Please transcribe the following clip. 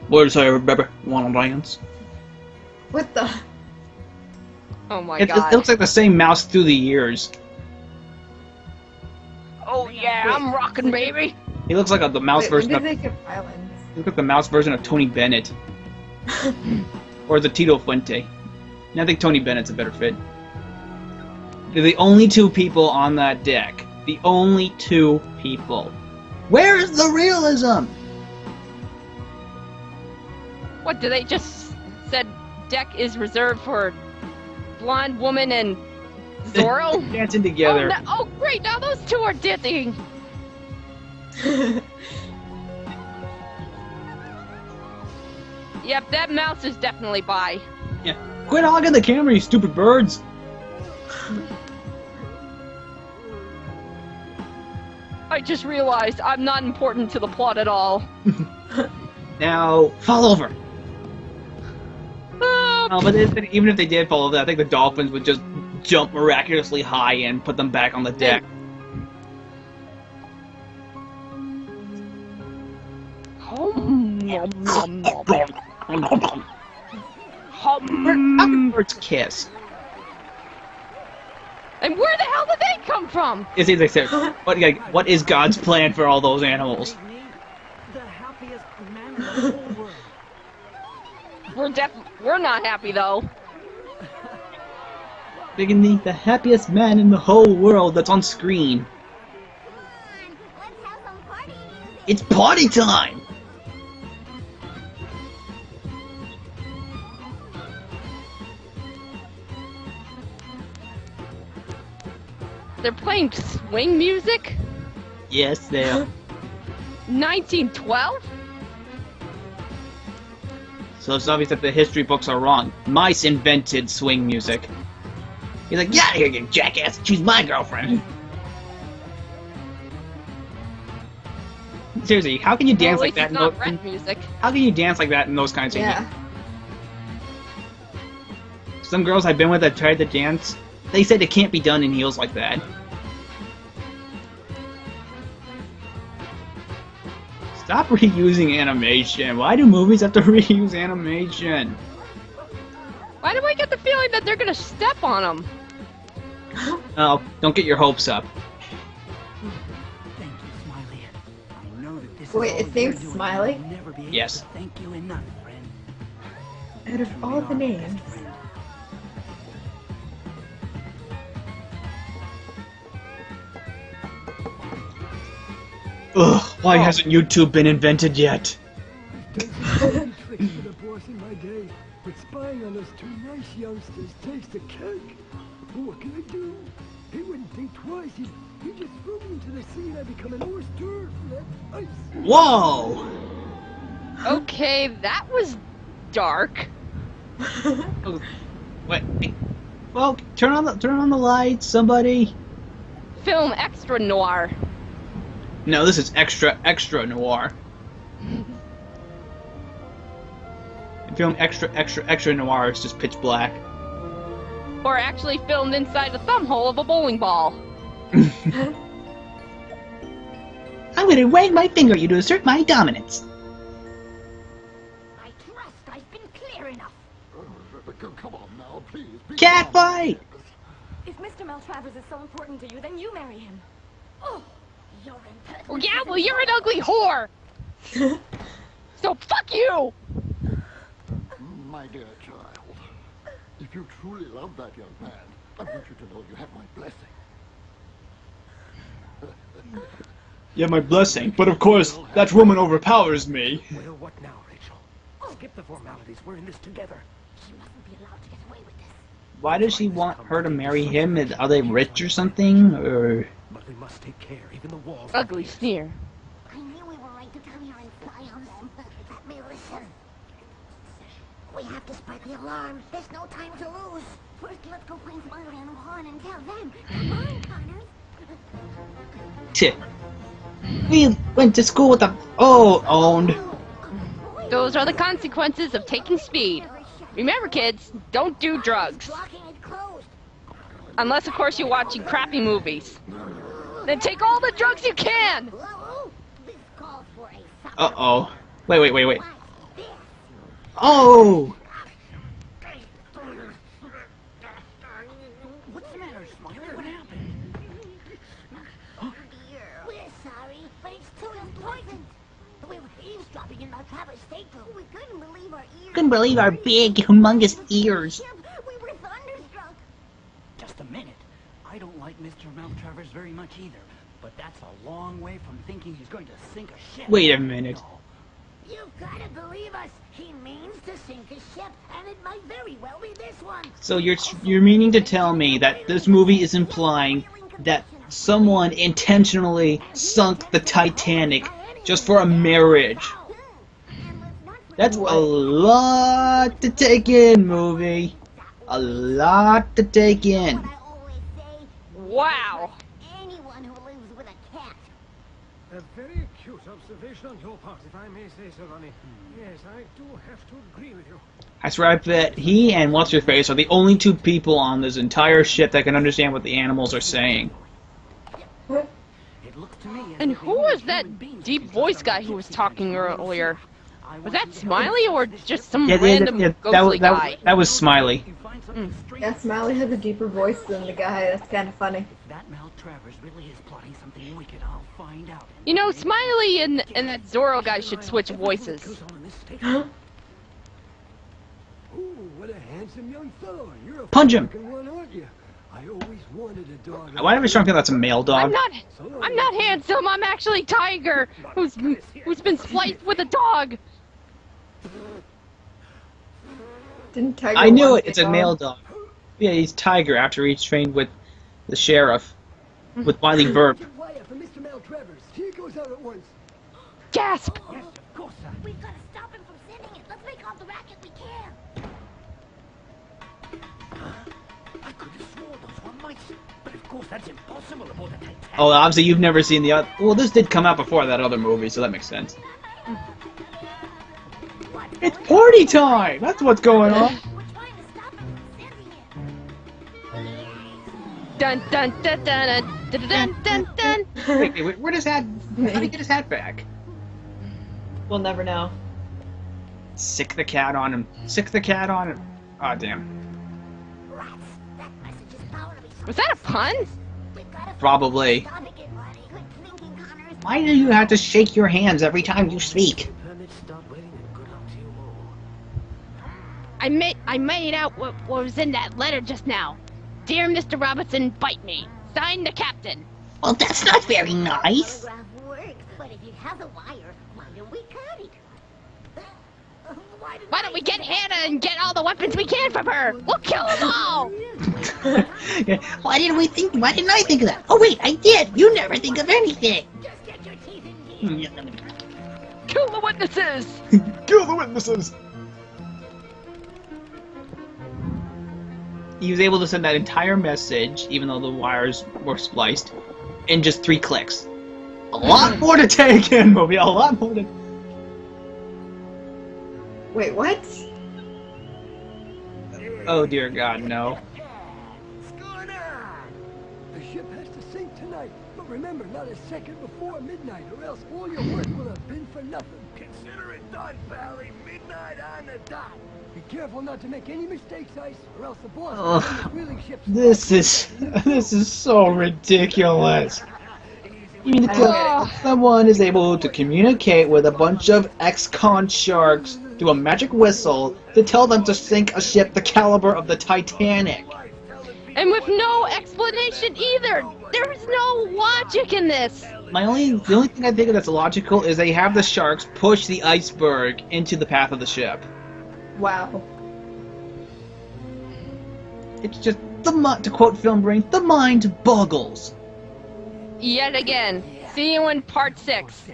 What did I remember? Wanna dance? What the? Oh my It god. looks like the same mouse through the years. Oh yeah, I'm rocking, baby. He looks like the mouse Wait, when version did of. they get violence? He looks like the mouse version of Tony Bennett, or the Tito Fuente. And I think Tony Bennett's a better fit. They're the only two people on that deck. The only two people. Where is the realism? What, do they just said deck is reserved for blonde woman and Zorro? Dancing together. Oh, no, oh great, now those two are dancing. Yep, that mouse is definitely bi. Yeah. Quit hogging the camera, you stupid birds. I just realized I'm not important to the plot at all. Now, fall over. Oh, No, but even if they did fall over, I think the dolphins would just jump miraculously high and put them back on the deck. How can birds kiss? And where the hell did they come from? It's easy to say. What is God's plan for all those animals? The happiest man in the whole world. We're not happy though. They can be the happiest man in the whole world that's on screen. Let's have some party music. It's party time! They're playing swing music? Yes, they are. 1912? So it's obvious that the history books are wrong. Mice invented swing music. He's like, yeah, here, you jackass. She's my girlfriend. Seriously, how can you dance Well, like at that? least it's not rap music. How can you dance like that in those kinds of Yeah. games? Some girls I've been with that tried to dance, they said it can't be done in heels like that. Stop reusing animation. Why do movies have to reuse animation? Why do I get the feeling that they're gonna step on them? Oh, don't get your hopes up. Thank you, Smiley. I know that this Wait, is all its name's you're doing, Smiley? I'll never be able Yes. to thank you enough, friend. Out of all the names. Ugh, why hasn't YouTube been invented yet? Tricks for the boss in my day, but spying on those two nice youngsters takes the cake. But what can I do? He wouldn't think twice. He just threw me into the sea and I become an oyster for that ice. Whoa! Okay, that was dark. Oh, wait. Well, turn on the lights, somebody. Film extra noir. No, this is extra noir. Film extra noir is just pitch black. Or actually filmed inside the thumbhole of a bowling ball. I'm gonna wag my finger at you to assert my dominance. I trust I've been clear enough. Come on now, please. Cat fight! If Mr. Maltravers is so important to you, then you marry him. Oh, you're impertinent. Well, yeah, well, you're an ugly whore! So fuck you! My dear child, if you truly love that young man, I want you to know you have my blessing. Yeah, my blessing. But of course, that woman overpowers me. Well, what now, Rachel? Skip the formalities. We're in this together. She mustn't be allowed to get away with this. Why does she want her to marry him? Are they rich or something? Or But we must take care. Even the walls. Ugly sneer. I knew we were right to come here and spy on them. Let me listen. We have to spread the alarm. There's no time to lose. First, let's go find Smiley and Juan and tell them. Come on, Connors. shit. We went to school with the owned. Those are the consequences of taking speed. Remember, kids, don't do drugs. Locking it closed. Unless, of course, you're watching crappy movies. Then take all the drugs you can! Whoa, this calls for a Uh-oh. Wait. Watch this. Oh! What's the matter, Smiley? What happened? We're sorry, but it's too important. We were eavesdropping in Maltraver's stateroom. We couldn't believe our ears. Couldn't believe our big, humongous ears. We were thunderstruck. Just a minute. I don't like Mr. Maltravers very much either, but that's a long way from thinking he's going to sink a ship. Wait a minute. No. You've got to believe us. He means to sink a ship, and it might very well be this one. So you're meaning to tell me that this movie is implying that someone intentionally sunk the Titanic just for a marriage? That's a lot to take in, movie. A lot to take in. I always say, Wow. anyone who lives with a cat. A very acute observation on your part, if I may say so, Ronnie. Yes, I do have to agree with you. I swear I bet he and What's-Her-Face are the only two people on this entire ship that can understand what the animals are saying. It looks to me as And if who the was human that beings deep inside voice the guy who ship was seem talking to be earlier? I Was want that you to Smiley or just some Yeah, random ghostly guy? that was Smiley. You find something strange. Yeah, Smiley has a deeper voice than the guy. That's kind of funny. If that Maltravers really is plotting something wicked, I'll find out. You know, Smiley and that Zorro guy should switch voices. Goes on in this station. Ooh, what a handsome young fellow. You're a Punch him. fucking one, aren't you? I always wanted a dog. Why do I strong feel that's a male I'm dog? not handsome. I'm actually Tiger, who's been spliced with a dog. Didn't Tiger I knew once it. It's get a on? male dog. Yeah, he's Tiger after he's trained with the sheriff, with Wiley Burp. Get wire for Mr. Maltravers. He goes out at once. Gasp! Yes, of course, sir. We've got to stop him from sending it. Let's make all the racket we can. I could have sworn those were mice, but of course that's impossible aboard the Titanic. Oh, obviously you've never seen the other. Well, this did come out before that other movie, so that makes sense. It's party time. That's what's going on. We're trying to stop him from sending it. Dun dun dun dun dun dun dun dun. Wait, where does that? How did he get his hat back? We'll never know. Sick the cat on him. Sick the cat on him. Aw, damn. Rats, that message is bound to be Was that a pun? We've got to Probably. stop it, Ronnie. Good thinking, Connors. Why do you have to shake your hands every time you speak? Permits start waiting and good luck to you all. I made out what was in that letter just now. Dear Mr. Robinson, bite me. Signed the captain. Well, that's not very nice. Autograph works, but if it has a wire, why don't we cut it? Why don't we get Hannah and get all the weapons we can from her? We'll kill them all. Why didn't I think of that? Oh wait, I did. You never think of anything. Just get your teeth in gear. Kill the witnesses. Kill the witnesses. He was able to send that entire message, even though the wires were spliced, in just 3 clicks. A lot more to take in, movie. A lot more to. Wait, what? Oh dear God, no. What's going on? The ship has to sink tonight, but remember, not a second before midnight, or else all your work will have been for nothing. Consider it done, Pally. Midnight on the dot. Be careful not to make any mistakes, Ice, or else the boss will send the wheeling ships. This is so ridiculous. You mean to tell me someone is able to communicate with a bunch of ex-con sharks through a magic whistle to tell them to sink a ship the caliber of the Titanic? And with no explanation either. There's no logic in this. The only thing I think that's logical is they have the sharks push the iceberg into the path of the ship. Wow. It's just to quote Film Brain, the mind boggles. Yet again. See you in part 6.